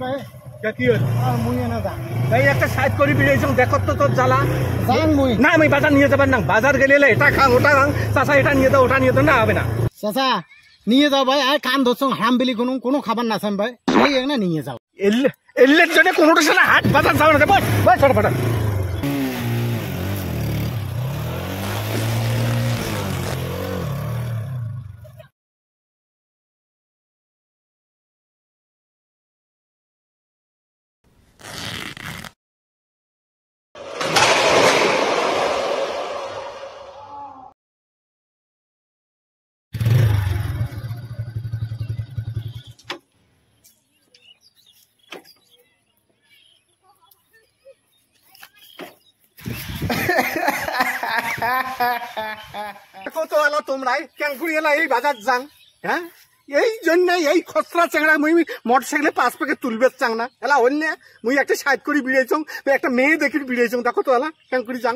ভাই কি হল আর মুই না যা এই একটা সাইড করে বিড়াইছং দেখো তো তোর জ্বালা জান মুই না আমি বাজার নিয়ে যাবার না বাজার গেলে এটা খাং ওটা খাং চাচা এটা নিয়ে দাও ওটা নিয়ে দাও না হবে না চাচা নিয়ে যাও ভাই আর কান ধরছং হারাম বিলি কোনো খাবার না চান ভাই এই না নিয়ে যাও এলের জন্য কোনোটার সাথে হাট বাজার যাও না বল বল ফটাফট কত এলো তোমরাই ক্যাঙ্কুরি এলা এই বাজার যাং হ্যাঁ এই জন্য এই খসড়া চাংড়া মুই মোটর সাইকেলে 5 প্যাকেট তুলবে চাং না এলা অন্য মুই একটা সাইড করে বিড়াইছং একটা মেয়ে দেখি বিড়াইছং দেখো তো এলা ক্যাঙ্কুরি যাং